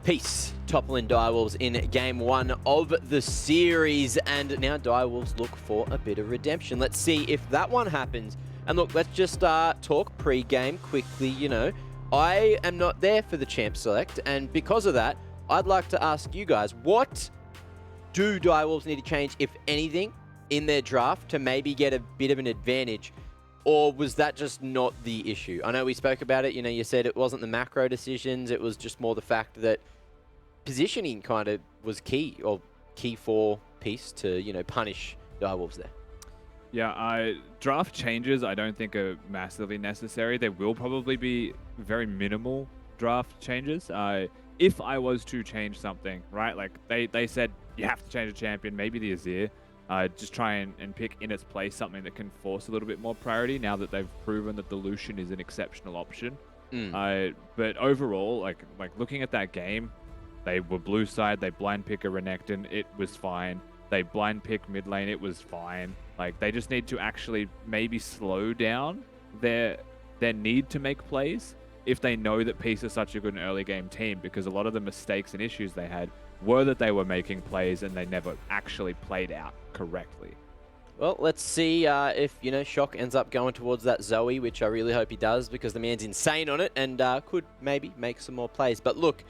Peace toppling Direwolves in game one of the series, and now Direwolves look for a bit of redemption. Let's see if that one happens. And look, let's just talk pre-game quickly. You know, I am not there for the champ select, and because of that, I'd like to ask you guys, what do Direwolves need to change, if anything, in their draft to maybe get a bit of an advantage? Or was that just not the issue? I know we spoke about it, you know, you said it wasn't the macro decisions, it was just more the fact that positioning kind of was key, or key for Peace to, you know, punish Direwolves there. Yeah, draft changes I don't think are massively necessary. There will probably be very minimal draft changes. If I was to change something, right, like they said you have to change a champion, maybe the Azir. Just try and pick in its place something that can force a little bit more priority now that they've proven that the Lucian is an exceptional option. But overall, like looking at that game, they were blue side, they blind pick a Renekton, it was fine. They blind pick mid lane, it was fine. Like, they just need to actually maybe slow down their need to make plays if they know that Peace is such a good early game team, because a lot of the mistakes and issues they had were that they were making plays and they never actually played out correctly. Well, let's see if, you know, Shock ends up going towards that Zoe, which I really hope he does, because the man's insane on it and could maybe make some more plays. But look,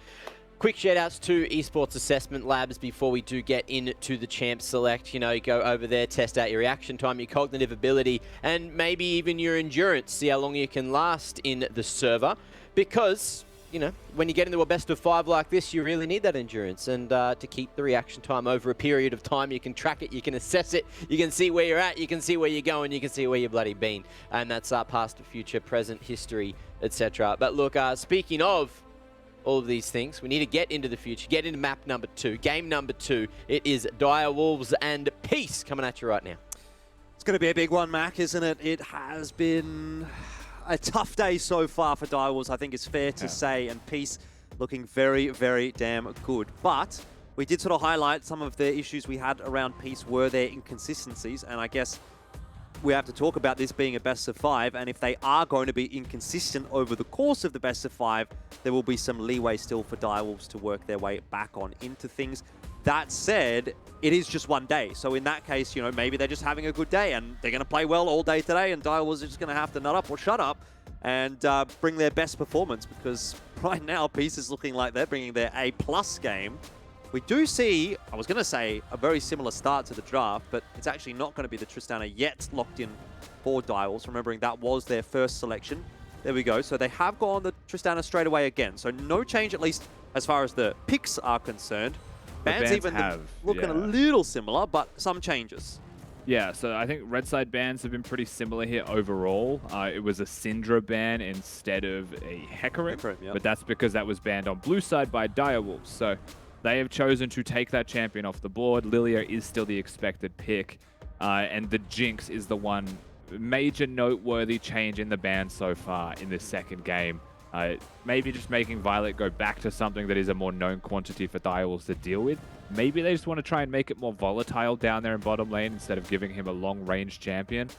quick shout-outs to Esports Assessment Labs before we do get into the Champ Select. You know, you go over there, test out your reaction time, your cognitive ability, and maybe even your endurance. See how long you can last in the server. Because, you know, when you get into a best of 5 like this, you really need that endurance. And to keep the reaction time over a period of time, you can track it, you can assess it, you can see where you're at, you can see where you're going, you can see where you've bloody been. And that's past, future, present, history, etc. But look, speaking of all of these things, we need to get into the future, get into map number 2, game number 2. It is Direwolves and Peace coming at you right now. It's going to be a big one, Mac, isn't it? It has been a tough day so far for Direwolves, I think it's fair to say, and Peace looking very, very damn good. But we did sort of highlight some of the issues we had around Peace were their inconsistencies, and I guess we have to talk about this being a best of 5, and if they are going to be inconsistent over the course of the best of 5, there will be some leeway still for Direwolves to work their way back on into things. That said, it is just one day, so in that case, you know, maybe they're just having a good day and they're going to play well all day today, and Direwolves are just going to have to nut up or shut up and bring their best performance, because right now Peace is looking like they're bringing their A+ game. We do see, I was going to say, a very similar start to the draft, but it's actually not going to be the Tristana yet locked in for Direwolves, remembering that was their first selection. There we go. So they have gone the Tristana straight away again. So no change, at least as far as the picks are concerned. Bans even looking a little similar, but some changes. Yeah, so I think red side bans have been pretty similar here overall. It was a Syndra ban instead of a Hecarim, Yep. but that's because that was banned on blue side by Direwolves. So they have chosen to take that champion off the board. Lilia is still the expected pick, and the Jinx is the one major noteworthy change in the ban so far in this second game. Maybe just making Violet go back to something that is a more known quantity for Direwolves to deal with. Maybe they just want to try and make it more volatile down there in bottom lane instead of giving him a long-range champion.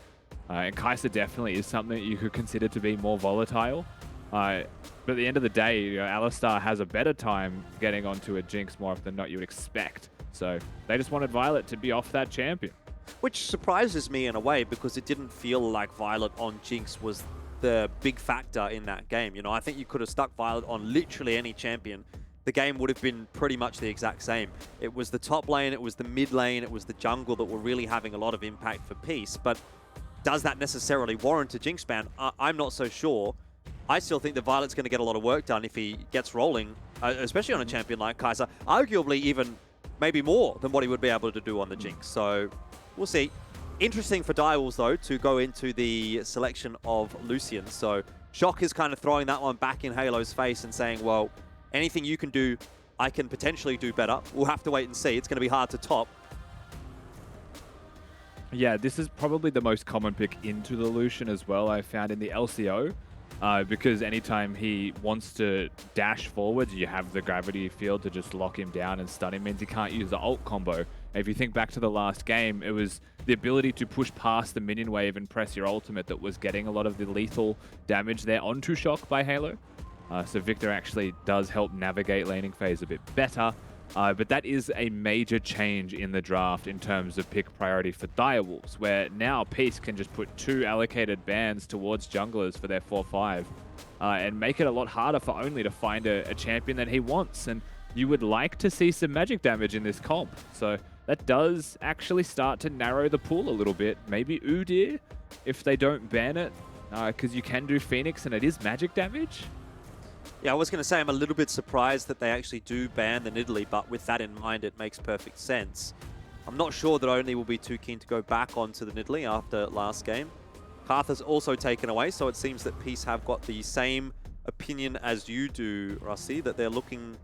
And Kai'Sa definitely is something that you could consider to be more volatile. But at the end of the day, you know, Alistar has a better time getting onto a Jinx more often than not you would expect. So they just wanted Violet to be off that champion. Which surprises me in a way, because it didn't feel like Violet on Jinx was the big factor in that game. You know, I think you could have stuck Violet on literally any champion. The game would have been pretty much the exact same. It was the top lane, it was the mid lane, it was the jungle that were really having a lot of impact for Peace. But does that necessarily warrant a Jinx ban? I'm not so sure. I still think that Violet's going to get a lot of work done if he gets rolling, especially on a champion like Kai'Sa. Arguably even maybe more than what he would be able to do on the Jinx. So we'll see. Interesting for Direwolves, though, to go into the selection of Lucian. So Shock is kind of throwing that one back in Halo's face and saying, well, anything you can do, I can potentially do better. We'll have to wait and see. It's going to be hard to top. Yeah, this is probably the most common pick into the Lucian as well, I found in the LCO. Because anytime he wants to dash forward, you have the gravity field to just lock him down and stun him. Means he can't use the ult combo. If you think back to the last game, it was the ability to push past the minion wave and press your ultimate that was getting a lot of the lethal damage there onto Shock by Halo. So Victor actually does help navigate laning phase a bit better. But that is a major change in the draft in terms of pick priority for Direwolves, where now Peace can just put 2 allocated bans towards junglers for their 4-5 and make it a lot harder for Only to find a champion that he wants. And you would like to see some magic damage in this comp. So that does actually start to narrow the pool a little bit. Maybe Udyr, if they don't ban it, because you can do Phoenix and it is magic damage. Yeah, I was going to say I'm a little bit surprised that they actually do ban the Nidalee, but with that in mind, it makes perfect sense. I'm not sure that Only will be too keen to go back onto the Nidalee after last game. Karthus also taken away, so it seems that Peace have got the same opinion as you do, Rusty, that they're looking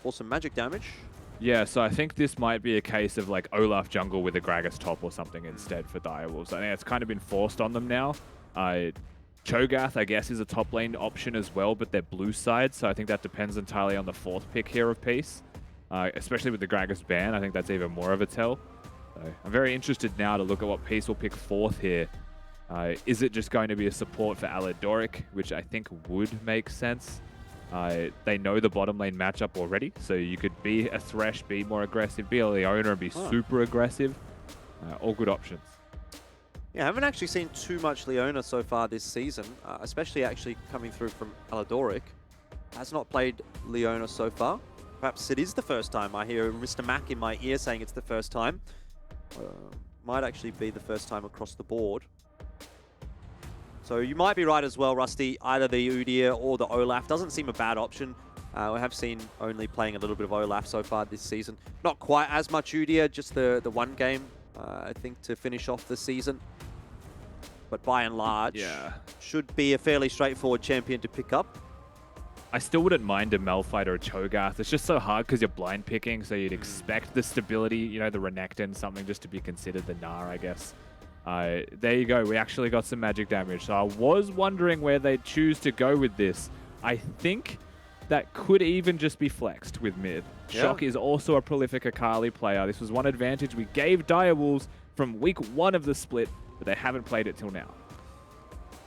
for some magic damage. Yeah, so I think this might be a case of like Olaf jungle with a Gragas top or something instead for Direwolves. I think it's kind of been forced on them now. Cho'Gath, I guess, is a top lane option as well, but they're blue side, so I think that depends entirely on the 4th pick here of Peace. Especially with the Gragas ban, I think that's even more of a tell. So I'm very interested now to look at what Peace will pick 4th here. Is it just going to be a support for Aladoric, which I think would make sense? They know the bottom lane matchup already, so you could be a Thresh, be more aggressive, be a Leona and be super aggressive. All good options. Yeah, I haven't actually seen too much Leona so far this season, especially actually coming through from Aladoric. Has not played Leona so far. Perhaps it is the first time. I hear Mr. Mac in my ear saying it's the first time. Might actually be the first time across the board. So you might be right as well, Rusty. Either the Udyr or the Olaf doesn't seem a bad option. We have seen Only playing a little bit of Olaf so far this season. Not quite as much Udyr, just the one game, I think, to finish off the season. But by and large, should be a fairly straightforward champion to pick up. I still wouldn't mind a Malphite or a Cho'Gath. It's just so hard because you're blind picking, so you'd expect the stability, you know, the Renekton, something just to be considered the Gnar, I guess. There you go. We actually got some magic damage. So I was wondering where they'd choose to go with this. I think that could even just be flexed with mid. Yeah. Shock is also a prolific Akali player. This was one advantage we gave Direwolves from week 1 of the split, but they haven't played it till now.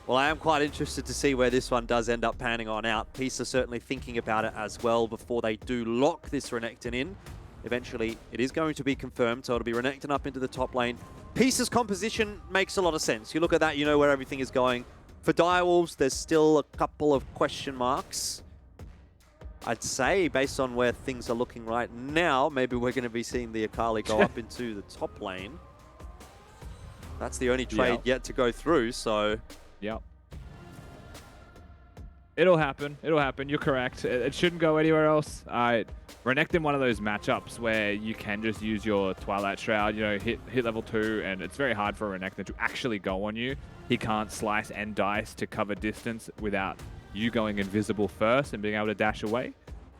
Well, I am quite interested to see where this one does end up panning on out. Peace are certainly thinking about it as well before they do lock this Renekton in. Eventually, it is going to be confirmed, so it'll be Renekton up into the top lane. Peace's composition makes a lot of sense. You look at that, you know where everything is going. For Direwolves, there's still a couple of question marks. I'd say, based on where things are looking right now, maybe we're going to be seeing the Akali go up into the top lane. That's the only trade yet to go through, so... Yep. It'll happen. It'll happen. You're correct. It shouldn't go anywhere else. Renekton, one of those matchups where you can just use your Twilight Shroud, you know, hit level 2, and it's very hard for Renekton to actually go on you. He can't slice and dice to cover distance without you going invisible first and being able to dash away.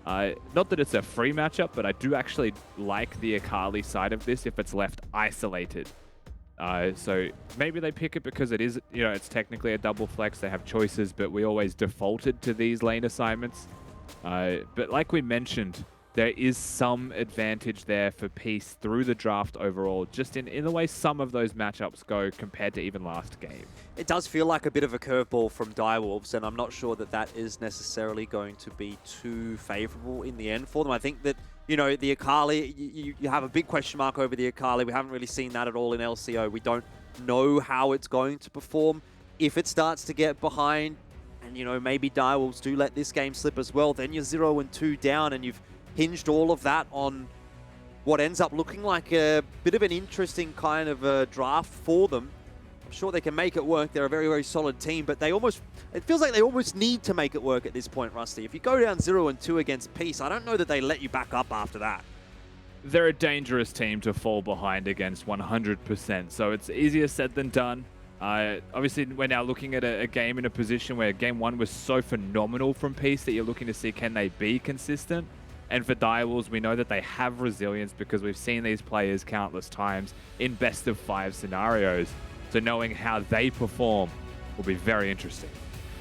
Not that it's a free matchup, but I do actually like the Akali side of this if it's left isolated. So maybe they pick it because it is, you know, it's technically a double flex. They have choices, but we always defaulted to these lane assignments. But like we mentioned, there is some advantage there for Peace through the draft overall, just in the way some of those matchups go compared to even last game. It does feel like a bit of a curveball from Direwolves, and I'm not sure that that is necessarily going to be too favorable in the end for them. I think that, you know, the Akali, you have a big question mark over the Akali. We haven't really seen that at all in LCO. We don't know how it's going to perform. If it starts to get behind, and, you know, maybe Direwolves do let this game slip as well, then you're 0-2 down, and you've hinged all of that on what ends up looking like a bit of an interesting kind of a draft for them. I'm sure they can make it work. They're a very, very solid team, but it feels like they almost need to make it work at this point, Rusty. If you go down 0-2 against Peace, I don't know that they let you back up after that. They're a dangerous team to fall behind against 100%, so it's easier said than done. Obviously, we're now looking at a game in a position where Game 1 was so phenomenal from Peace that you're looking to see, can they be consistent? And for Direwolves, we know that they have resilience because we've seen these players countless times in best-of-5 scenarios. So knowing how they perform will be very interesting.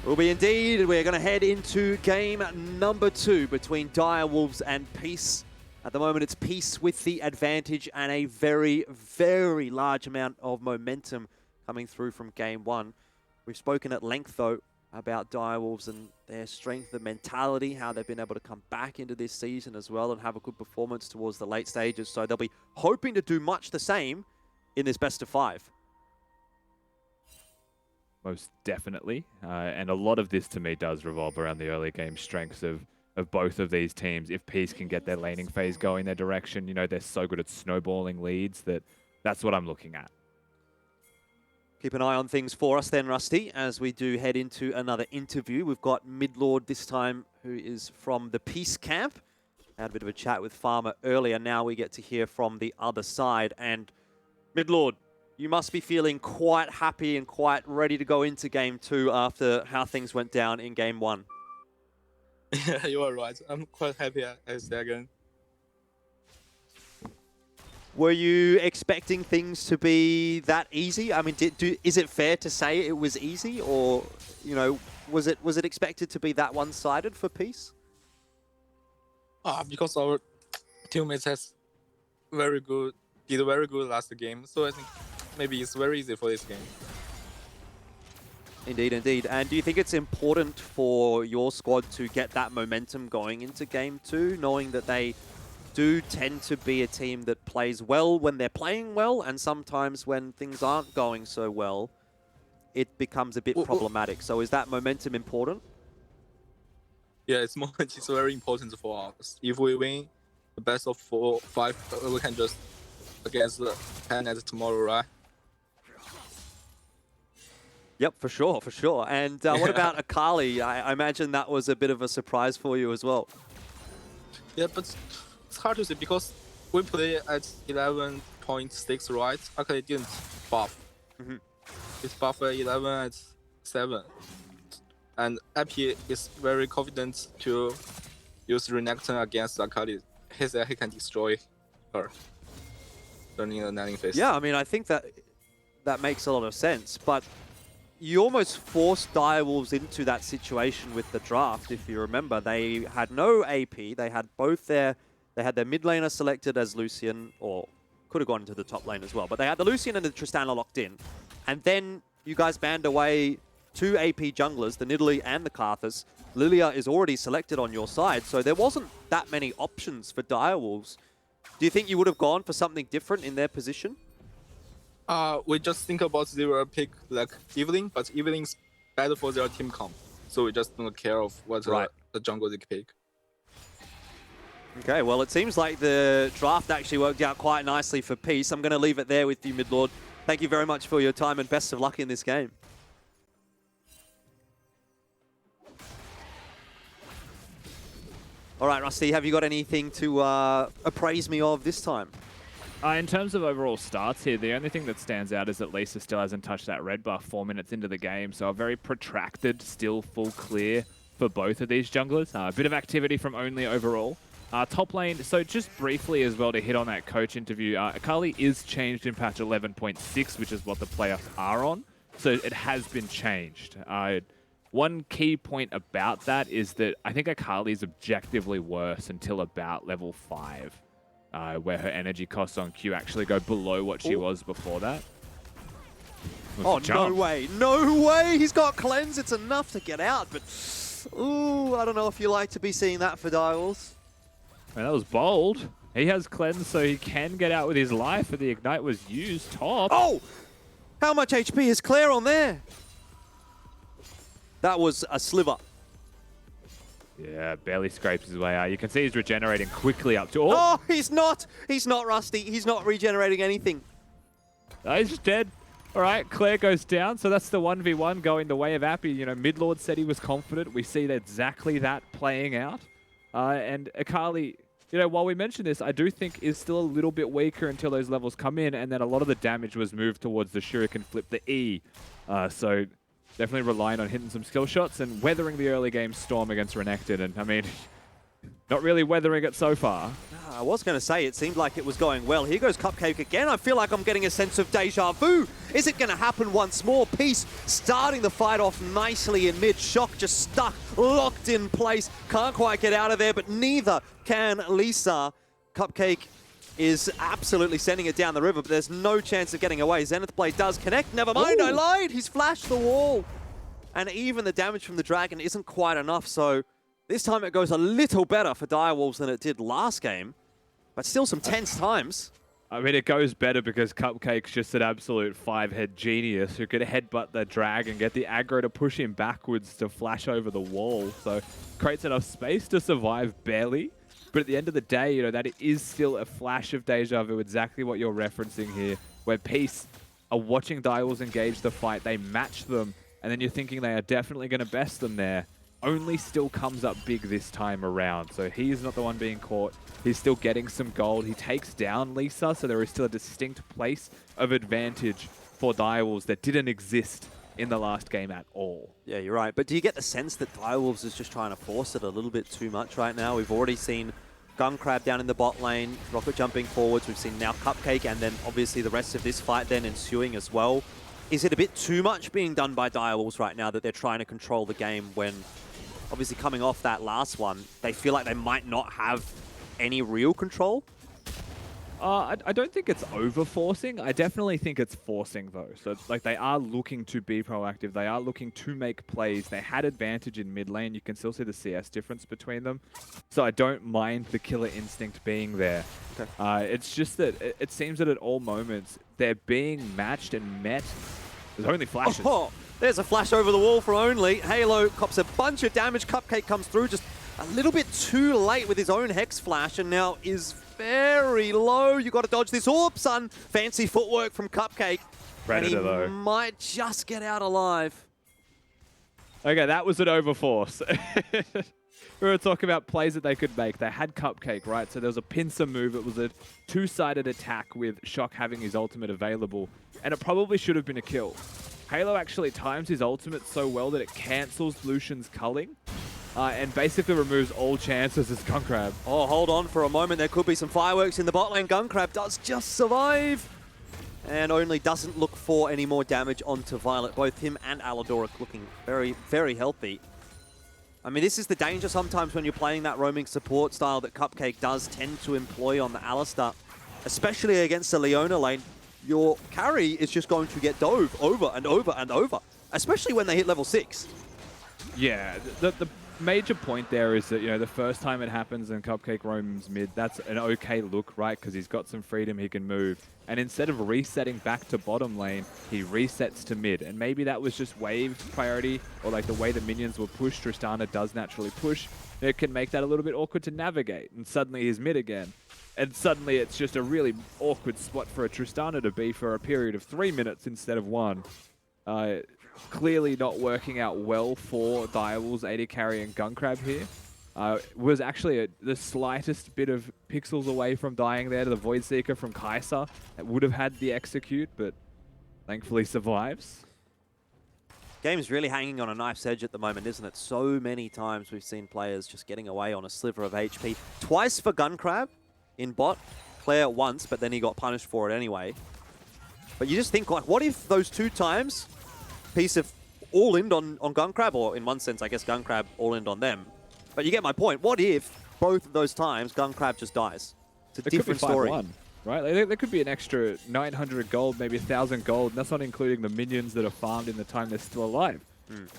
Will be indeed. We're going to head into game number 2 between Direwolves and Peace. At the moment, it's Peace with the advantage and a very, very large amount of momentum coming through from game 1. We've spoken at length, though, about Direwolves and their strength, the mentality, how they've been able to come back into this season as well and have a good performance towards the late stages. So they'll be hoping to do much the same in this best of 5. Most definitely. And a lot of this to me does revolve around the early game strengths of both of these teams. If Peace can get their laning phase going their direction, you know, they're so good at snowballing leads that's what I'm looking at. Keep an eye on things for us then, Rusty, as we do head into another interview. We've got Midlord this time, who is from the Peace Camp. Had a bit of a chat with Farmer earlier. Now we get to hear from the other side. And Midlord, you must be feeling quite happy and quite ready to go into Game 2 after how things went down in Game 1. Yeah, you are right. I'm quite happy at second. Were you expecting things to be that easy? I mean, is it fair to say it was easy, or you know, was it expected to be that one-sided for Peace? Because our teammates did very good last game, so I think maybe it's very easy for this game. Indeed, indeed. And do you think it's important for your squad to get that momentum going into Game 2, knowing that they do tend to be a team that plays well when they're playing well, and sometimes when things aren't going so well, it becomes a bit problematic. So is that momentum important? Yeah, it's very important for us. If we win the best of 5, we can just against the Planet tomorrow, right? Yep, for sure, for sure. And what about Akali? I imagine that was a bit of a surprise for you as well. Yeah, but it's hard to say because we play at 11.6, right? Akali didn't buff. It's buff at 11 at 7. And Epi is very confident to use Renekton against Akali. He said he can destroy her during the landing phase. Yeah, I mean, I think that makes a lot of sense, but you almost forced Direwolves into that situation with the draft. If you remember, they had no AP. They had they had their mid laner selected as Lucian, or could have gone into the top lane as well. But they had the Lucian and the Tristana locked in. And then you guys banned away 2 AP junglers, the Nidalee and the Karthus. Lilia is already selected on your side, so there wasn't that many options for Direwolves. Do you think you would have gone for something different in their position? We just think about they will pick like Evelyn, but Evelyn's better for their team comp. So we just don't care of what the jungle they pick. Okay, well, it seems like the draft actually worked out quite nicely for Peace. I'm going to leave it there with you, Midlord. Thank you very much for your time and best of luck in this game. All right, Rusty, have you got anything to appraise me of this time? In terms of overall starts here, the only thing that stands out is that Lisa still hasn't touched that red buff 4 minutes into the game, so a very protracted, still full clear for both of these junglers. A bit of activity from Only overall. Top lane, so just briefly as well to hit on that coach interview, Akali is changed in patch 11.6, which is what the playoffs are on, so it has been changed. One key point about that is that I think Akali is objectively worse until about level 5. Where her energy costs on Q actually go below what she was before that. Oh, no way. No way! He's got cleanse. It's enough to get out, but ooh, I don't know if you like to be seeing that for Direwolves. Man, that was bold. He has cleanse, so he can get out with his life, and the Ignite was used top. Oh! How much HP is Claire on there? That was a sliver. Yeah, barely scrapes his way out. You can see he's regenerating quickly up to... Oh, he's not! He's not, Rusty. He's not regenerating anything. He's just dead. All right, Claire goes down, so that's the 1v1 going the way of Appy. You know, Midlord said he was confident. We see exactly that playing out. And Akali, you know, while we mentioned this, I do think is still a little bit weaker until those levels come in, and then a lot of the damage was moved towards the Shuriken flip, the E. So definitely relying on hitting some skill shots and weathering the early game storm against Renekton. And I mean, not really weathering it so far. I was going to say, it seemed like it was going well. Here goes Cupcake again. I feel like I'm getting a sense of deja vu. Is it going to happen once more? Peace starting the fight off nicely in mid. Shock just stuck, locked in place. Can't quite get out of there, but neither can Lisa. Cupcake is absolutely sending it down the river, but there's no chance of getting away. Zenith Blade does connect. Never mind, I lied. He's flashed the wall. And even the damage from the Dragon isn't quite enough, so this time it goes a little better for Direwolves than it did last game. But still some tense times. I mean, it goes better because Cupcake's just an absolute 5-head genius who could headbutt the drag and get the aggro to push him backwards to flash over the wall. So creates enough space to survive barely. But at the end of the day, you know, that is still a flash of deja vu, exactly what you're referencing here, where Peace are watching Direwolves engage the fight, they match them, and then you're thinking they are definitely going to best them there. Only still comes up big this time around. So he's not the one being caught. He's still getting some gold. He takes down Lisa, so there is still a distinct place of advantage for Direwolves that didn't exist in the last game at all. Yeah, you're right. But do you get the sense that Direwolves is just trying to force it a little bit too much right now? We've already seen Gunkrab down in the bot lane, Rocket jumping forwards. We've seen now Cupcake, and then obviously the rest of this fight then ensuing as well. Is it a bit too much being done by Direwolves right now that they're trying to control the game when obviously coming off that last one, they feel like they might not have any real control? I don't think it's over-forcing. I definitely think it's forcing, though. So, like, they are looking to be proactive. They are looking to make plays. They had advantage in mid lane. You can still see the CS difference between them. So I don't mind the killer instinct being there. Okay. It's just that it seems that at all moments, they're being matched and met. There's only flashes. Oh, there's a flash over the wall for Only. Halo cops a bunch of damage. Cupcake comes through just a little bit too late with his own Hex Flash, and now is very low. You got to dodge this orb, son. Fancy footwork from Cupcake. Predator, and he though. might just get out alive. Okay, that was an overforce. We were talking about plays that they could make. They had Cupcake, right? So there was a pincer move. It was a two-sided attack with Shock having his ultimate available, and it probably should have been a kill. Halo actually times his ultimate so well that it cancels Lucian's culling. And basically removes all chances as Gunkrab. Oh, hold on for a moment. There could be some fireworks in the bot lane. Gunkrab does just survive. And Only doesn't look for any more damage onto Violet. Both him and Aladoric looking very, very healthy. I mean, this is the danger sometimes when you're playing that roaming support style that Cupcake does tend to employ on the Alistar. Especially against the Leona lane. Your carry is just going to get dove over and over and over. Especially when they hit level 6. Yeah, the major point there is that, you know, the first time it happens and Cupcake roams mid, that's an okay look, right? Because he's got some freedom, he can move. And instead of resetting back to bottom lane, he resets to mid. And maybe that was just wave priority, or like the way the minions were pushed. Tristana does naturally push. It can make that a little bit awkward to navigate. And suddenly he's mid again. And suddenly it's just a really awkward spot for a Tristana to be for a period of 3 minutes instead of 1. Clearly not working out well for Direwolves, AD Carry and Gunkrab here. Was actually the slightest bit of pixels away from dying there to the Void Seeker from Kai'Sa. That would have had the execute, but thankfully survives. Game's really hanging on a knife's edge at the moment, isn't it? So many times we've seen players just getting away on a sliver of HP. Twice for Gunkrab in bot. Claire once, but then he got punished for it anyway. But you just think, like, what if those 2 times Peace of all-in on Gunkrab, or in one sense, I guess Gunkrab all-in on them. But you get my point. What if both of those times Gunkrab just dies? It's a different story. 5-1, right? There could be an extra 900 gold, maybe 1,000 gold, and that's not including the minions that are farmed in the time they're still alive.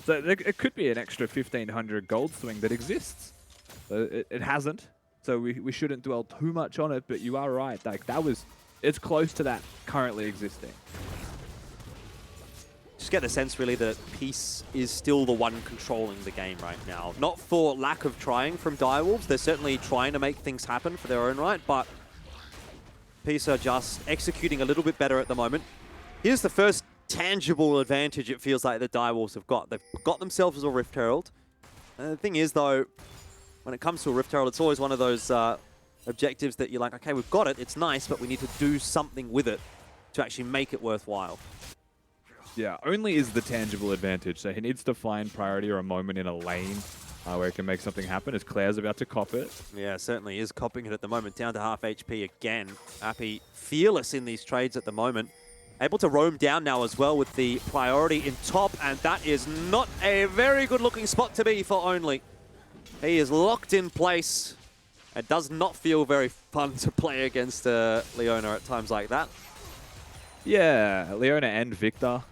So it could be an extra 1,500 gold swing that exists. It hasn't, so we shouldn't dwell too much on it, but you are right. Like, it's close to that currently existing. Just get the sense, really, that Peace is still the one controlling the game right now. Not for lack of trying from Direwolves. They're certainly trying to make things happen for their own right, but Peace are just executing a little bit better at the moment. Here's the first tangible advantage it feels like the Direwolves have got. They've got themselves a Rift Herald. And the thing is, though, when it comes to a Rift Herald, it's always one of those objectives that you're like, okay, we've got it, it's nice, but we need to do something with it to actually make it worthwhile. Yeah, Only is the tangible advantage. So he needs to find priority or a moment in a lane where he can make something happen, as Claire's about to cop it. Yeah, certainly is copping it at the moment. Down to half HP again. Appy fearless in these trades at the moment. Able to roam down now as well with the priority in top, and that is not a very good looking spot to be for Only. He is locked in place. It does not feel very fun to play against Leona at times like that. Yeah, Leona and Victor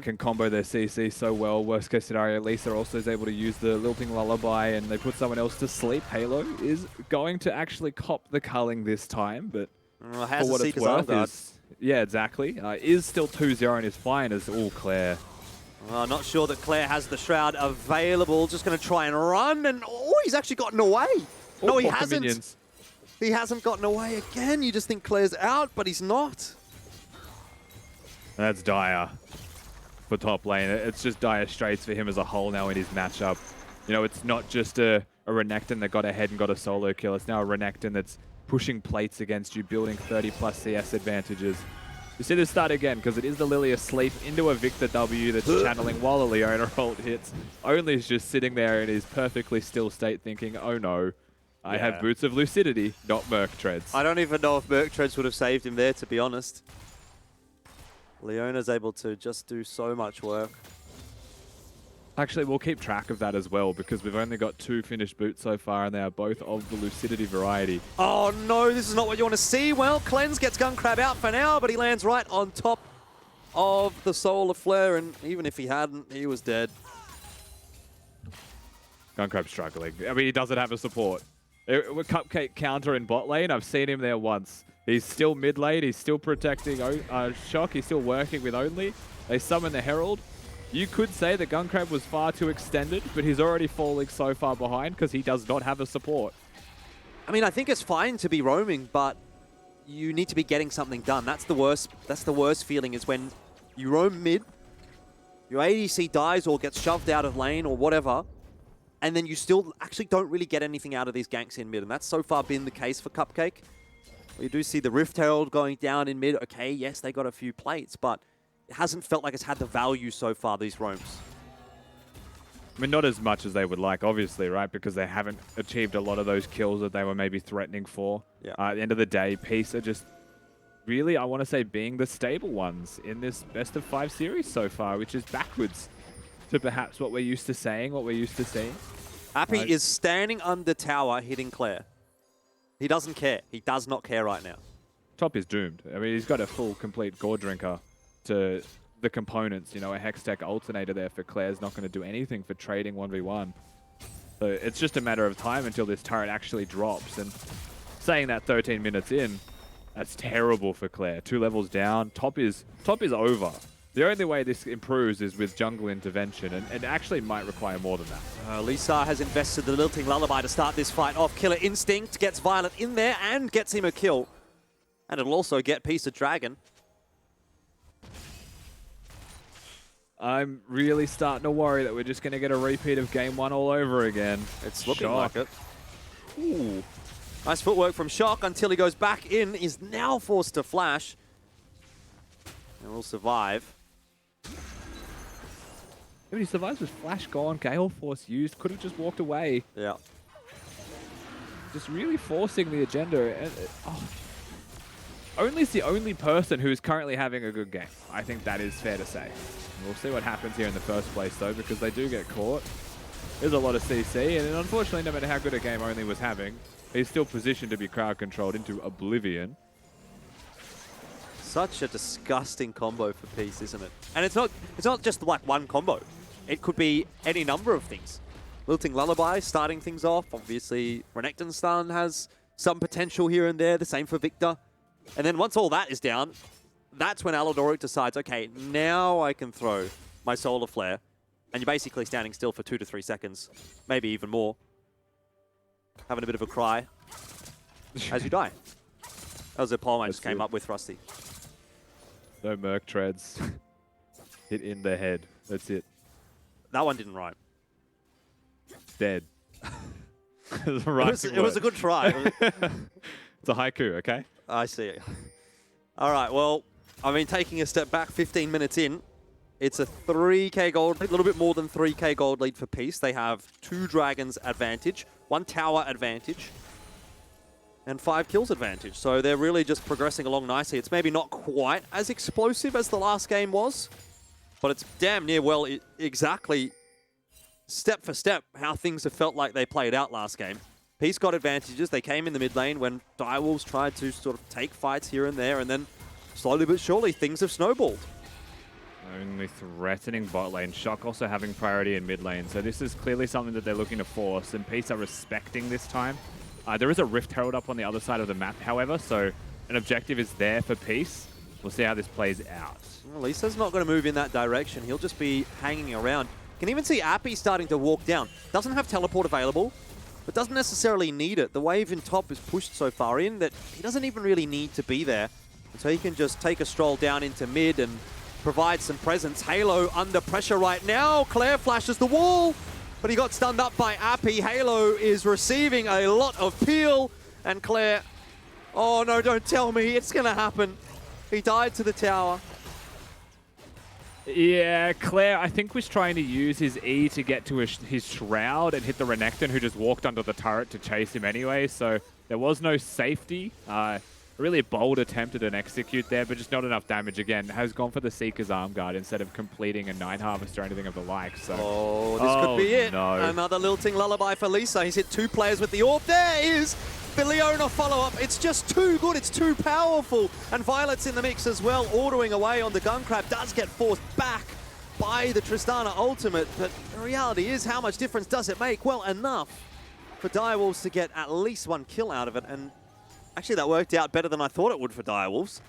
can combo their CC so well. Worst case scenario, Lisa also is able to use the Lilting Lullaby and they put someone else to sleep. Halo is going to actually cop the culling this time, but for what it's worth is... Yeah, exactly. Is still 2-0 and is fine as all Claire. Not sure that Claire has the Shroud available. Just going to try and run, and he's actually gotten away. No, he hasn't. Minions. He hasn't gotten away again. You just think Claire's out, but he's not. That's dire for top lane. It's just dire straits for him as a whole now in his matchup. You know, it's not just a Renekton that got ahead and got a solo kill. It's now a Renekton that's pushing plates against you, building 30+ CS advantages. You see this start again, because it is the Lily asleep into a Victor W that's channeling while a Leona ult hits. Only's just sitting there in his perfectly still state thinking, oh no, I have Boots of Lucidity, not Merc Treads. I don't even know if Merc Treads would have saved him there, to be honest. Leona's able to just do so much work. Actually, we'll keep track of that as well, because we've only got 2 finished boots so far, and they are both of the Lucidity variety. Oh no, this is not what you want to see. Well, Cleanse gets Gun Crab out for now, but he lands right on top of the Solar Flare, and even if he hadn't, he was dead. Gun Crab's struggling. I mean, he doesn't have a support. With Cupcake counter in bot lane, I've seen him there once. He's still mid lane, he's still protecting Shock, he's still working with Only. They summon the Herald. You could say that Gun Crab was far too extended, but he's already falling so far behind because he does not have a support. I mean, I think it's fine to be roaming, but you need to be getting something done. That's the worst feeling, is when you roam mid, your ADC dies or gets shoved out of lane or whatever, and then you still actually don't really get anything out of these ganks in mid, and that's so far been the case for Cupcake. We do see the Rift Herald going down in mid. Okay, yes, they got a few plates, but it hasn't felt like it's had the value so far, these roams. I mean, not as much as they would like, obviously, right? Because they haven't achieved a lot of those kills that they were maybe threatening for. Yeah. At the end of the day, Peace are just really, I want to say, being the stable ones in this best of 5 series so far, which is backwards to perhaps what we're used to saying, what we're used to seeing. Appy is standing under tower hitting Claire. He doesn't care. He does not care right now. Top is doomed. I mean, he's got a full, complete Gore Drinker to the components. You know, a Hextech alternator there for Claire's not going to do anything for trading 1v1. So it's just a matter of time until this turret actually drops. And saying that 13 minutes in, that's terrible for Claire. 2 levels down. Top is over. The only way this improves is with jungle intervention, and it actually might require more than that. Lisa has invested the Lilting Lullaby to start this fight off. Killer Instinct gets Violet in there and gets him a kill. And it'll also get Piece of Dragon. I'm really starting to worry that we're just going to get a repeat of game 1 all over again. It's looking like it. Ooh. Nice footwork from Shock until he goes back in. He's now forced to flash. And will survive. If he survives with Flash gone, Gale Force used, could have just walked away. Yeah. Just really forcing the agenda. And, Only's the only person who is currently having a good game. I think that is fair to say. We'll see what happens here in the first place, though, because they do get caught. There's a lot of CC, and unfortunately, no matter how good a game Only was having, he's still positioned to be crowd controlled into oblivion. Such a disgusting combo for Peace, isn't it? And it's not just like one combo. It could be any number of things. Lilting Lullaby starting things off. Obviously, Renekton's stun has some potential here and there. The same for Victor. And then once all that is down, that's when Aladoric decides, okay, now I can throw my Solar Flare. And you're basically standing still for 2 to 3 seconds, maybe even more. Having a bit of a cry as you die. That was a poem I just came up with, Rusty. No Merc Treads. Hit in the head. That's it. That one didn't rhyme. Dead. It was a good try. It's a haiku, okay? I see. All right, well, I mean, taking a step back, 15 minutes in, it's a 3k gold, a little bit more than 3k gold lead for Peace. They have 2 dragons advantage, 1 tower advantage, and 5 kills advantage. So they're really just progressing along nicely. It's maybe not quite as explosive as the last game was, but it's damn near well exactly step for step how things have felt like they played out last game. Peace got advantages. They came in the mid lane when Direwolves tried to sort of take fights here and there, and then slowly but surely, things have snowballed. Only threatening bot lane. Shock also having priority in mid lane. So this is clearly something that they're looking to force, and Peace are respecting this time. There is a Rift Herald up on the other side of the map, however, so an objective is there for Peace. We'll see how this plays out. Well, Lisa's not going to move in that direction. He'll just be hanging around. Can even see Appy starting to walk down. Doesn't have teleport available, but doesn't necessarily need it. The wave in top is pushed so far in that he doesn't even really need to be there. And so he can just take a stroll down into mid and provide some presence. Halo under pressure right now. Claire flashes the wall, but he got stunned up by Appy. Halo is receiving a lot of peel, and Claire, oh no, don't tell me it's going to happen. He died to the tower. Yeah, Claire, I think, was trying to use his E to get to his Shroud and hit the Renekton, who just walked under the turret to chase him anyway, so there was no safety. Really bold attempt at an execute there, but just not enough damage again. Has gone for the Seeker's Arm Guard instead of completing a Night Harvest or anything of the like. So. Oh, this could be it. No. Another lilting lullaby for Lisa. He's hit 2 players with the orb. There is the Leona follow-up. It's just too good. It's too powerful. And Violet's in the mix as well, ordering away on the Gun Crab. Does get forced back by the Tristana ultimate, but the reality is, how much difference does it make? Well, enough for Direwolves to get at least 1 kill out of it, and actually that worked out better than I thought it would for Direwolves.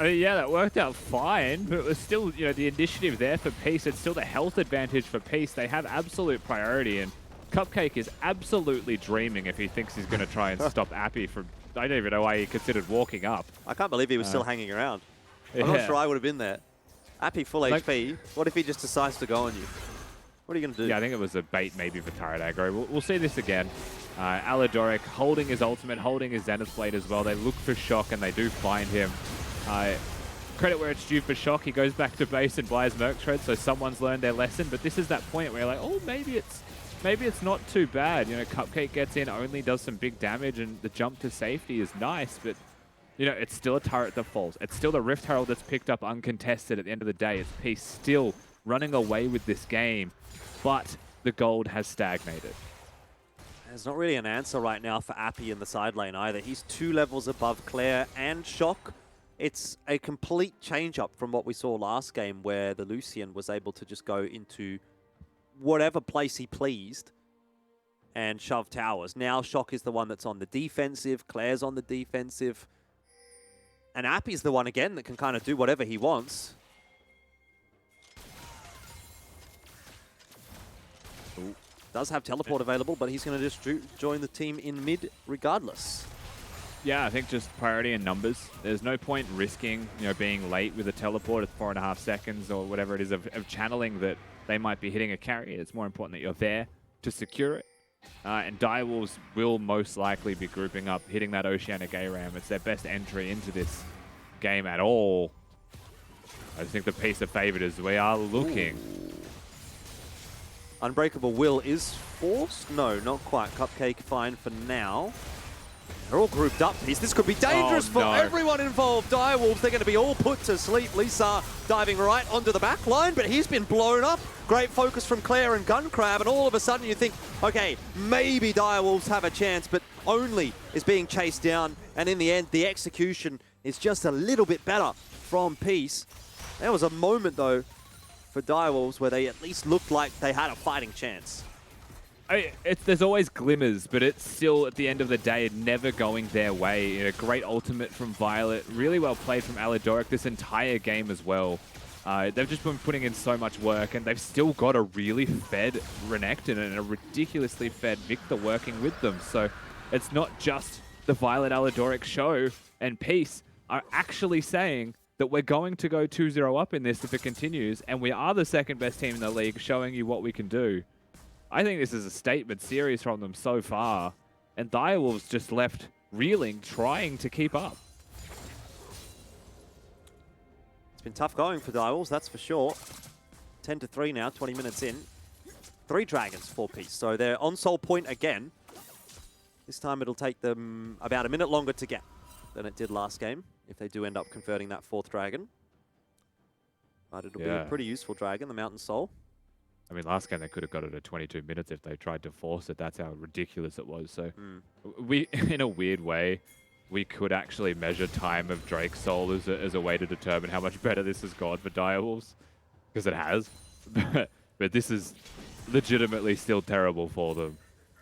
Yeah, that worked out fine, but it was still, you know, the initiative there for Peace. It's still the health advantage for Peace. They have absolute priority, and Cupcake is absolutely dreaming if he thinks he's going to try and stop Appy from... I don't even know why he considered walking up. I can't believe he was still hanging around. Yeah. I'm not sure I would have been there. Appy full HP. What if he just decides to go on you? What are you going to do? Yeah, I think it was a bait maybe for turret aggro. We'll see this again. Alidoric holding his ultimate, holding his Zenith Blade as well. They look for Shock and they do find him. Credit where it's due for Shock. He goes back to base and buys Merc Tread, so someone's learned their lesson. But this is that point where you're like, oh, maybe it's not too bad. You know, Cupcake gets in, only does some big damage, and the jump to safety is nice, but you know, it's still a turret that falls. It's still the Rift Herald that's picked up uncontested at the end of the day. It's Peace still running away with this game, but the gold has stagnated. There's not really an answer right now for Appy in the side lane either. He's 2 levels above Claire and Shock. It's a complete change-up from what we saw last game, where the Lucian was able to just go into whatever place he pleased and shove towers. Now Shock is the one that's on the defensive, Claire's on the defensive, and Appy's the one again that can kind of do whatever he wants. Ooh. Does have teleport available, but he's going to just join the team in mid regardless. Yeah, I think just priority in numbers. There's no point risking, you know, being late with a teleport at 4.5 seconds or whatever it is of channeling that they might be hitting a carry. It's more important that you're there to secure it. And Direwolves will most likely be grouping up, hitting that Oceanic ARAM. It's their best entry into this game at all. I just think the piece of favored as we are looking. Ooh. Unbreakable Will is forced? No, not quite. Cupcake fine for now. They're all grouped up. This could be dangerous for everyone involved. Direwolves, they're going to be all put to sleep. Lisa diving right onto the back line, but he's been blown up. Great focus from Claire and Gun Crab, and all of a sudden you think, okay, maybe Direwolves have a chance, but only is being chased down, and in the end, the execution is just a little bit better from Peace. There was a moment, though, for Direwolves where they at least looked like they had a fighting chance. There's always glimmers, but it's still, at the end of the day, never going their way. You know, great ultimate from Violet, really well played from Alidoric this entire game as well. They've just been putting in so much work, and they've still got a really fed Renekton and a ridiculously fed Victor working with them. So it's not just the Violet Alidoric show, and Peace are actually saying that we're going to go 2-0 up in this if it continues, and we are the second best team in the league, showing you what we can do. I think this is a statement series from them so far, and Direwolves just left reeling, trying to keep up. It's been tough going for Direwolves, that's for sure. 10-3 now, 20 minutes in. 3 dragons, 4 Peace, so they're on soul point again. This time it'll take them about a minute longer to get than it did last game, if they do end up converting that 4th dragon. But it'll be a pretty useful dragon, the Mountain Soul. I mean, last game they could have got it at 22 minutes if they tried to force it. That's how ridiculous it was. So we, in a weird way, we could actually measure time of Drake's Soul as a way to determine how much better this has gone for Direwolves, because it has. But this is legitimately still terrible for them.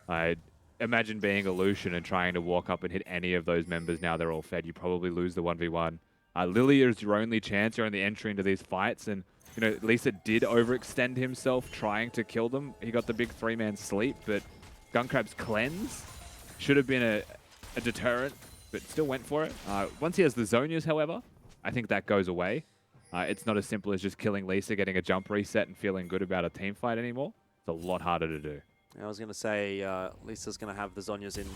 I imagine being a Lucian and trying to walk up and hit any of those members now they're all fed. You probably lose the 1v1. Lilia is your only chance. You're only entry into these fights, and you know Lisa did overextend himself trying to kill them. He got the big 3-man sleep, but Gunkrab's cleanse should have been a deterrent, but still went for it. Once he has the Zonias, however, I think that goes away. It's not as simple as just killing Lisa, getting a jump reset, and feeling good about a team fight anymore. It's a lot harder to do. I was going to say Lisa's going to have the Zonias in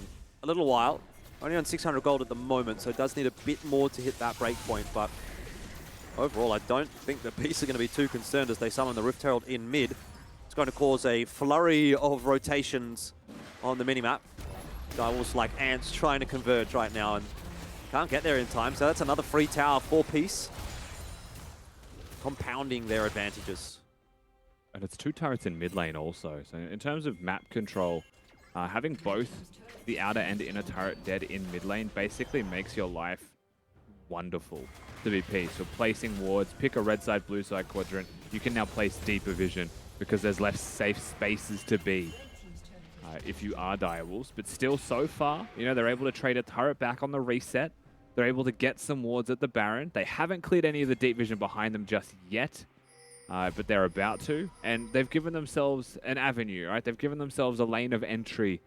a little while. Only on 600 gold at the moment, so it does need a bit more to hit that break point. But overall, I don't think the Beasts are going to be too concerned as they summon the Rift Herald in mid. It's going to cause a flurry of rotations on the minimap. Direwolves like ants trying to converge right now and can't get there in time. So that's another free tower for Peace, compounding their advantages. And it's 2 turrets in mid lane also. So in terms of map control, having both the outer and inner turret dead in mid lane basically makes your life wonderful to be Peace. So placing wards, pick a red side, blue side quadrant. You can now place deeper vision because there's less safe spaces to be if you are Direwolves. But still, so far, you know, they're able to trade a turret back on the reset. They're able to get some wards at the Baron. They haven't cleared any of the deep vision behind them just yet. But they're about to, and they've given themselves an avenue, right? They've given themselves a lane of entry,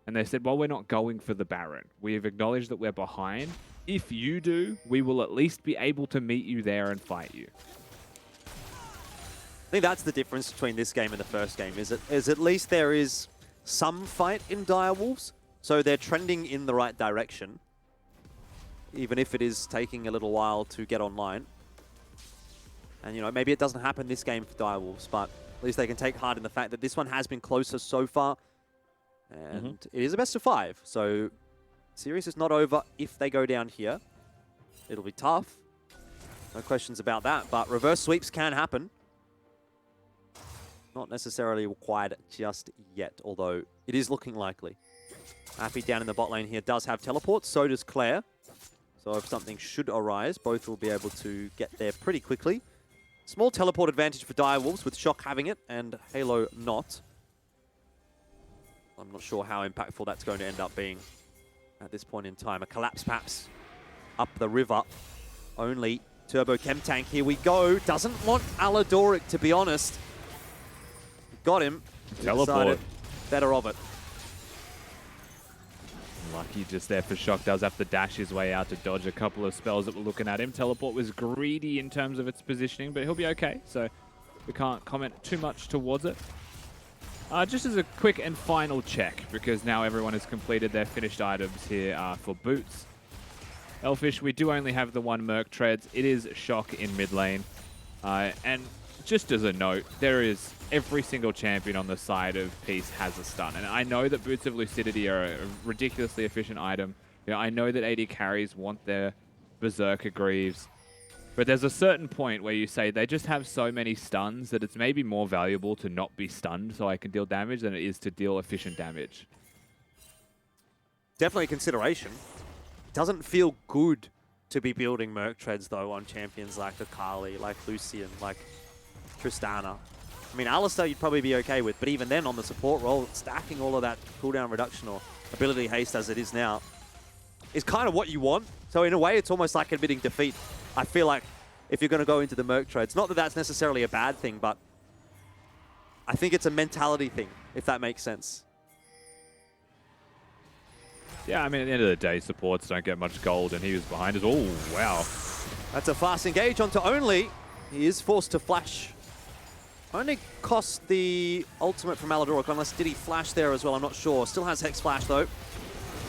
and they said, well, we're not going for the Baron. We've acknowledged that we're behind. If you do, we will at least be able to meet you there and fight you. I think that's the difference between this game and the first game, is at least there is some fight in Direwolves, so they're trending in the right direction, even if it is taking a little while to get online. And, you know, maybe it doesn't happen this game for Direwolves, but at least they can take heart in the fact that this one has been closer so far. And it is a best of 5. So, series is not over if they go down here. It'll be tough. No questions about that. But reverse sweeps can happen. Not necessarily required just yet, although it is looking likely. Appy down in the bot lane here does have teleport. So does Claire. So if something should arise, both will be able to get there pretty quickly. Small teleport advantage for Direwolves, with Shock having it and Halo not. I'm not sure how impactful that's going to end up being at this point in time. A collapse perhaps up the river. Only Turbo Chem Tank. Here we go. Doesn't want Aladoric, to be honest. Got him. Teleport. Better of it. Lucky just there for Shock. Does have to dash his way out to dodge a couple of spells that were looking at him. Teleport was greedy in terms of its positioning, but he'll be okay. So we can't comment too much towards it. Just as a quick and final check, because now everyone has completed their finished items here for boots. Elfish, we do only have the 1 Merc Treads. It is Shock in mid lane. And just as a note, there is every single champion on the side of Peace has a stun. And I know that Boots of Lucidity are a ridiculously efficient item. You know, I know that AD carries want their Berserker Greaves. But there's a certain point where you say they just have so many stuns that it's maybe more valuable to not be stunned so I can deal damage than it is to deal efficient damage. Definitely a consideration. Doesn't feel good to be building Merc Treads, though, on champions like Akali, like Lucian, like Tristana. I mean, Alistar you'd probably be okay with, but even then on the support role, stacking all of that cooldown reduction or ability haste as it is now is kind of what you want. So in a way, it's almost like admitting defeat. I feel like if you're going to go into the Merc Trades, not that that's necessarily a bad thing, but I think it's a mentality thing, if that makes sense. Yeah, I mean, at the end of the day, supports don't get much gold, and he was behind us. Oh, wow. That's a fast engage onto Only. He is forced to flash. Only cost the ultimate from Aladoric, unless did he flash there as well? I'm not sure. Still has Hex Flash, though.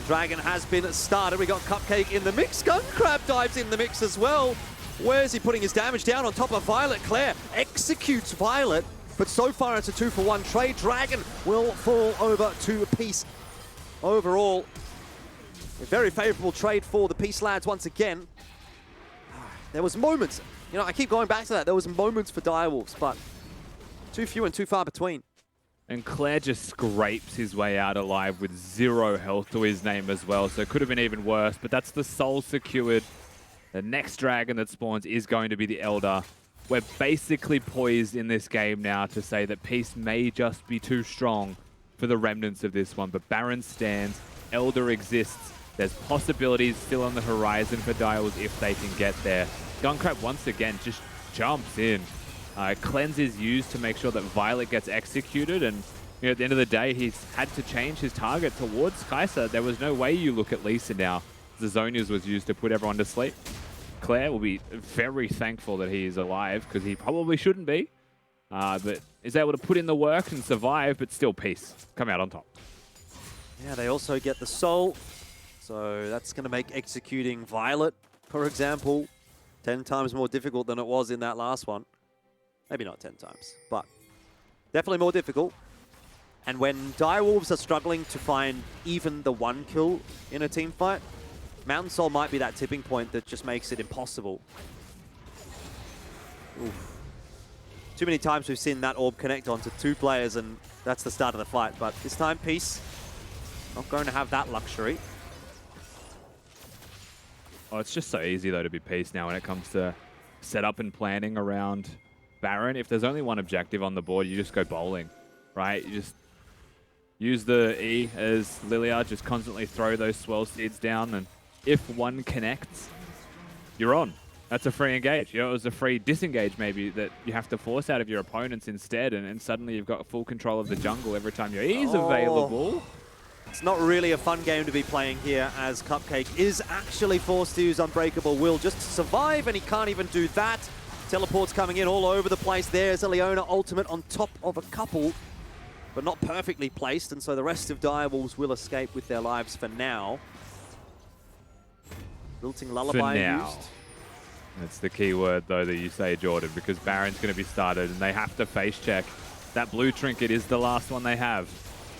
Dragon has been started. We got Cupcake in the mix. Gunkrab dives in the mix as well. Where's he putting his damage down on top of Violet? Claire executes Violet, but so far it's a 2-for-1 trade. Dragon will fall over to Peace. Overall, a very favorable trade for the Peace lads once again. There was moments, you know, I keep going back to that. There was moments for Direwolves, but too few and too far between. And Claire just scrapes his way out alive with 0 health to his name as well. So it could have been even worse, but that's the soul secured. The next dragon that spawns is going to be the Elder. We're basically poised in this game now to say that Peace may just be too strong for the remnants of this one. But Baron stands, Elder exists. There's possibilities still on the horizon for Direwolves if they can get there. Gunkrab once again just jumps in. Cleanse is used to make sure that Violet gets executed, and at the end of the day, he's had to change his target towards Kai'Sa. There was no way you look at Lisa now. The Zonias was used to put everyone to sleep. Claire will be very thankful that he is alive, because he probably shouldn't be, but is able to put in the work and survive, but still Peace come out on top. Yeah, they also get the soul, so that's going to make executing Violet, for example, 10 times more difficult than it was in that last one. Maybe not 10 times, but definitely more difficult. And when Direwolves are struggling to find even the 1 kill in a team fight, Mountain Soul might be that tipping point that just makes it impossible. Oof. Too many times we've seen that orb connect onto 2 players, and that's the start of the fight. But this time, Peace not going to have that luxury. Oh, it's just so easy, though, to be Peace now when it comes to setup and planning around Baron. If there's only one objective on the board, you just go bowling, right? You just use the E as Lilia, just constantly throw those swell seeds down, and if one connects, you're on. That's a free engage. You know, it was a free disengage maybe that you have to force out of your opponents instead, and suddenly you've got full control of the jungle every time your E is available. It's not really a fun game to be playing here, as Cupcake is actually forced to use Unbreakable Will just to survive, and he can't even do that. Teleports coming in all over the place. There's a Leona ultimate on top of a couple, but not perfectly placed, and so the rest of Direwolves will escape with their lives for now. Lilting Lullaby used. That's the key word, though, that you say, Jordan, because Baron's going to be started, and they have to face check. That blue trinket is the last one they have.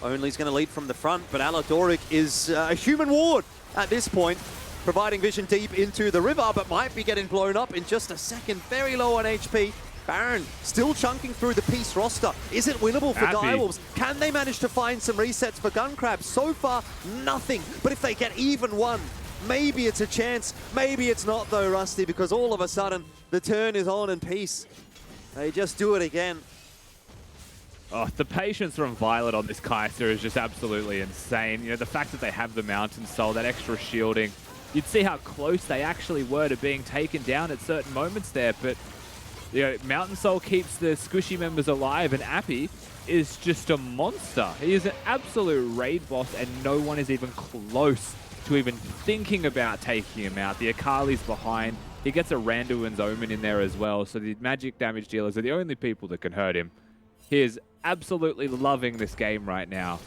Only's going to lead from the front, but Aladoric is a human ward at this point, providing vision deep into the river, but might be getting blown up in just a second. Very low on HP. Baron still chunking through the Peace roster. Is it winnable for Direwolves? Can they manage to find some resets for Gunkrab? So far, nothing. But if they get even one, maybe it's a chance. Maybe it's not, though, Rusty, because all of a sudden, the turn is on and Peace. They just do it again. Oh, the patience from Violet on this Kai'Sa is just absolutely insane. You know, the fact that they have the Mountain Soul, that extra shielding, you'd see how close they actually were to being taken down at certain moments there, but you know, Mountain Soul keeps the squishy members alive, and Appy is just a monster. He is an absolute raid boss, and no one is even close to even thinking about taking him out. The Akali's behind. He gets a Randuin's Omen in there as well, so the magic damage dealers are the only people that can hurt him. He is absolutely loving this game right now.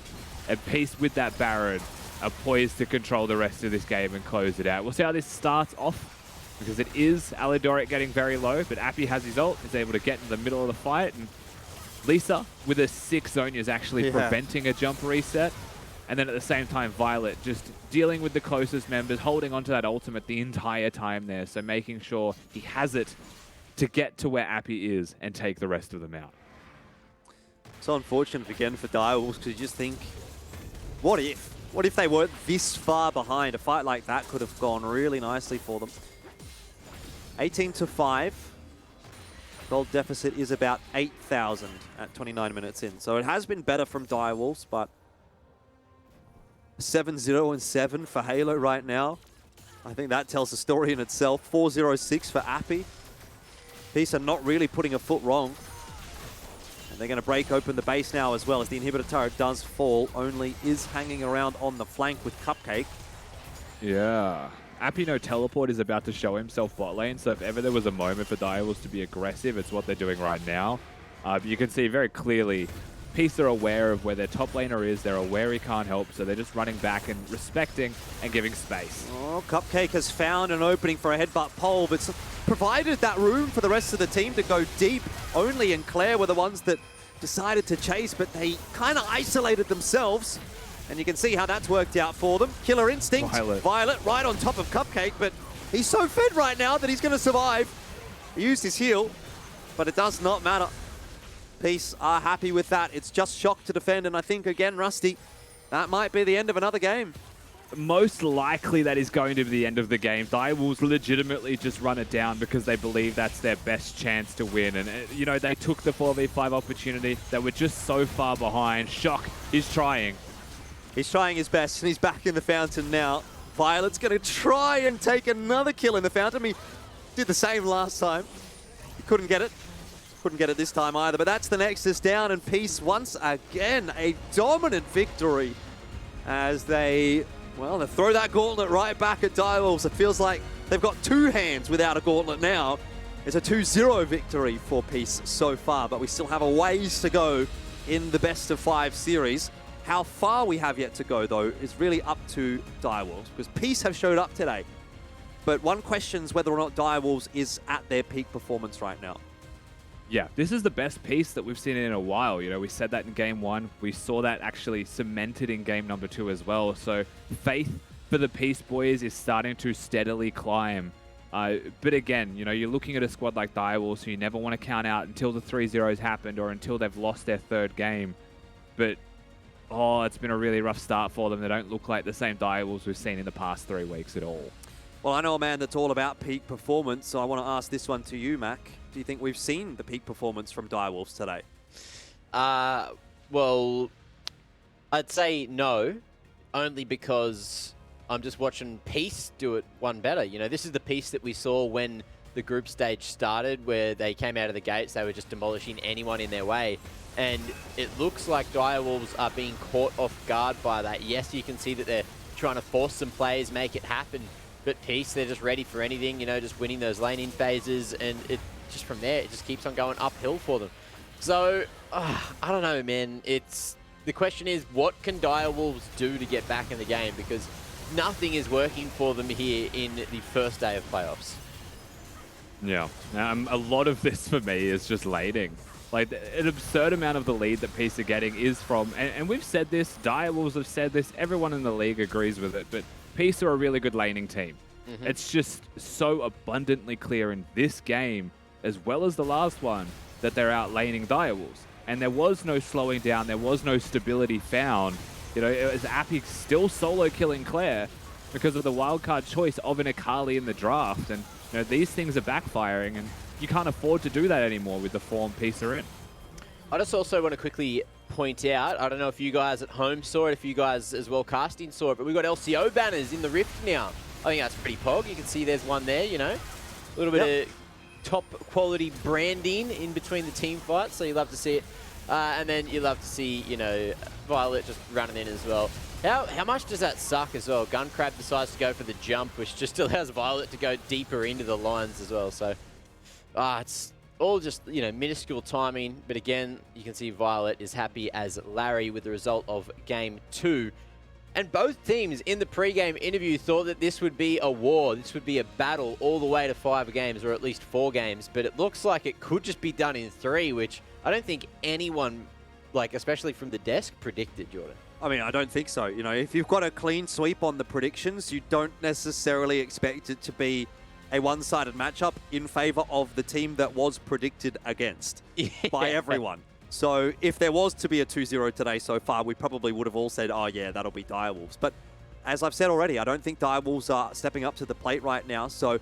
And Peace with that Baron are poised to control the rest of this game and close it out. We'll see how this starts off, because it is Aladoric getting very low, but Appy has his ult, is able to get in the middle of the fight, and Lisa with a 6 Zonia is actually preventing a jump reset. And then at the same time, Violet just dealing with the closest members, holding onto that ultimate the entire time there, so making sure he has it to get to where Appy is and take the rest of them out. So unfortunate again for Direwolves, because you just think, what if? What if they weren't this far behind? A fight like that could have gone really nicely for them. 18-5. Gold deficit is about 8,000 at 29 minutes in. So it has been better from Direwolves, but 7-0-7 for Halo right now. I think that tells the story in itself. 4-0-6 for Appy. Peace are not really putting a foot wrong. And they're going to break open the base now as well, as the inhibitor turret does fall. Only is hanging around on the flank with Cupcake. Yeah. Appy no teleport is about to show himself bot lane, so if ever there was a moment for Direwolves to be aggressive, it's what they're doing right now. You can see very clearly, Peace are aware of where their top laner is, they're aware he can't help, so they're just running back and respecting and giving space. Oh, Cupcake has found an opening for a headbutt pole, but provided that room for the rest of the team to go deep. Only and Claire were the ones that decided to chase, but they kind of isolated themselves. And you can see how that's worked out for them. Killer Instinct, Violet right on top of Cupcake, but he's so fed right now that he's going to survive. He used his heal, but it does not matter. Peace are happy with that. It's just Shock to defend, and I think, again, Rusty, that might be the end of another game. Most likely that is going to be the end of the game. Direwolves legitimately just run it down because they believe that's their best chance to win. And, you know, they took the 4v5 opportunity. They were just so far behind. Shock is trying. He's trying his best, and he's back in the fountain now. Violet's going to try and take another kill in the fountain. He did the same last time. He couldn't get it. Couldn't get it this time either, but that's the Nexus down, and Peace once again a dominant victory as they throw that gauntlet right back at Direwolves. It feels like they've got two hands without a gauntlet now. It's a 2-0 victory for Peace so far, but we still have a ways to go in the best of 5 series. How far we have yet to go, though, is really up to Direwolves, because Peace have showed up today. But one questions whether or not Direwolves is at their peak performance right now. Yeah, this is the best piece that we've seen in a while. You know, we said that in game 1. We saw that actually cemented in game number 2 as well. So faith for the Peace boys is starting to steadily climb. But again, you know, you're looking at a squad like Direwolves, so you never want to count out until the 3-0's happened or until they've lost their 3rd game. But, it's been a really rough start for them. They don't look like the same Direwolves we've seen in the past 3 weeks at all. Well, I know a man that's all about peak performance, so I want to ask this one to you, Mac. Do you think we've seen the peak performance from Direwolves today? Well, I'd say no, only because I'm just watching Peace do it one better. You know, this is the Peace that we saw when the group stage started, where they came out of the gates, they were just demolishing anyone in their way. And it looks like Direwolves are being caught off guard by that. Yes, you can see that they're trying to force some plays, make it happen. But Peace, they're just ready for anything, you know, just winning those lane-in phases. And it just from there, it just keeps on going uphill for them. So, I don't know, man. The question is, what can Direwolves do to get back in the game? Because nothing is working for them here in the first day of playoffs. Yeah, a lot of this for me is just laning. Like, an absurd amount of the lead that Peace are getting is from, and we've said this, Direwolves have said this, everyone in the league agrees with it, but Peace are a really good laning team. It's just so abundantly clear in this game, as well as the last one, that they're out laning Direwolves. And there was no slowing down, there was no stability found. You know, it was Appy still solo killing Claire because of the wildcard choice of an Akali in the draft. And, you know, these things are backfiring, and you can't afford to do that anymore with the form Peace are in. I just also want to quickly point out, I don't know if you guys at home saw it, if you guys as well casting saw it, but we've got LCO banners in the Rift now. I think that's pretty pog. You can see there's one there, you know. A little bit of top quality branding in between the team fights, so you love to see it. And then you love to see, you know, Violet just running in as well. How much does that suck as well? Gunkrab decides to go for the jump, which just allows Violet to go deeper into the lines as well. So, it's all just, you know, minuscule timing. But again, you can see Violet is happy as Larry with the result of Game 2. And both teams in the pre-game interview thought that this would be a war. This would be a battle all the way to 5 games, or at least 4 games. But it looks like it could just be done in 3, which I don't think anyone, like, especially from the desk, predicted, Jordan. I mean, I don't think so. You know, if you've got a clean sweep on the predictions, you don't necessarily expect it to be a one-sided matchup in favor of the team that was predicted against by everyone. So if there was to be a 2-0 today so far, we probably would have all said, oh yeah, that'll be Direwolves. But as I've said already, I don't think Direwolves are stepping up to the plate right now. So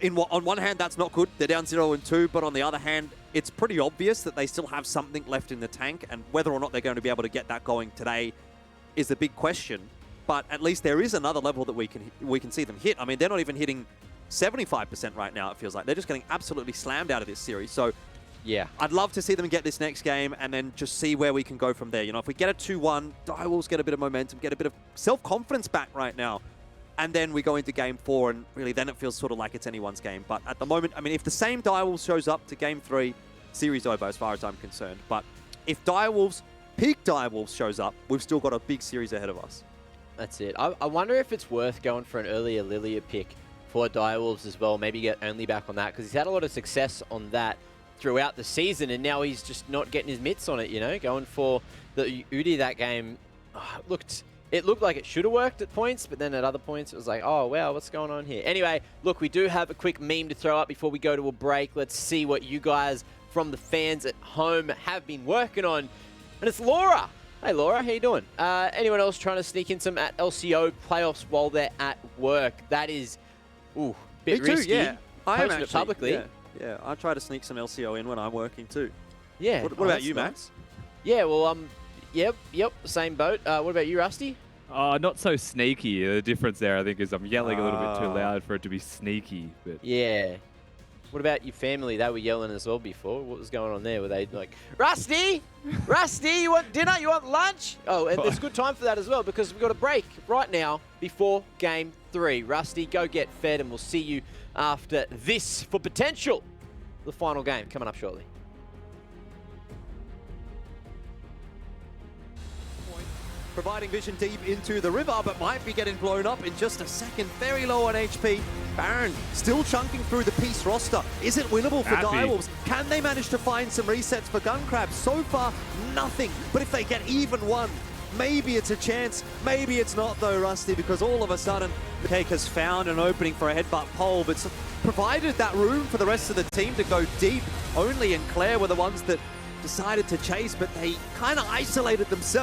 on one hand, that's not good. They're down 0-2. But on the other hand, it's pretty obvious that they still have something left in the tank. And whether or not they're going to be able to get that going today is a big question. But at least there is another level that we can see them hit. I mean, they're not even hitting 75% right now, it feels like. They're just getting absolutely slammed out of this series. So yeah, I'd love to see them get this next game and then just see where we can go from there. You know, if we get a 2-1, Direwolves get a bit of momentum, get a bit of self-confidence back right now. And then we go into Game 4, and really then it feels sort of like it's anyone's game. But at the moment, I mean, if the same Direwolves shows up to Game 3, series over as far as I'm concerned. But if peak Direwolves shows up, we've still got a big series ahead of us. That's it. I wonder if it's worth going for an earlier Lilia pick for Direwolves as well. Maybe get only back on that, because he's had a lot of success on that throughout the season, and now he's just not getting his mitts on it, you know, going for the Udi that game. It looked like it should have worked at points, but then at other points it was like, oh wow, what's going on here? Anyway, look, we do have a quick meme to throw up before we go to a break. Let's see what you guys from the fans at home have been working on. And it's Laura. Hey, Laura, how you doing? Anyone else trying to sneak in some at LCO playoffs while they're at work? That is, ooh, bit Me too, risky. yeah. I am Posting it actually, publicly. Yeah, I try to sneak some LCO in when I'm working too. Yeah. What Oh, about that's you, nice. Max? Yeah, well, yep, same boat. What about you, Rusty? Not so sneaky. The difference there, I think, is I'm yelling a little bit too loud for it to be sneaky. But Yeah. What about your family? They were yelling as well before. What was going on there? Were they like, Rusty? Rusty, you want dinner? You want lunch? Oh, and there's good time for that as well because we've got a break right now before Game 3. Rusty, go get fed and we'll see you after this for potential the final game coming up shortly. Providing vision deep into the river, but might be getting blown up in just a second. Very low on HP. Baron still chunking through the Peace roster. Is it winnable for Direwolves? Can they manage to find some resets for Gun Crab? So far, nothing. But if they get even one, maybe it's a chance. Maybe it's not though, Rusty, because all of a sudden, the Cake has found an opening for a headbutt pole, but provided that room for the rest of the team to go deep. Only and Claire were the ones that decided to chase, but they kind of isolated themselves.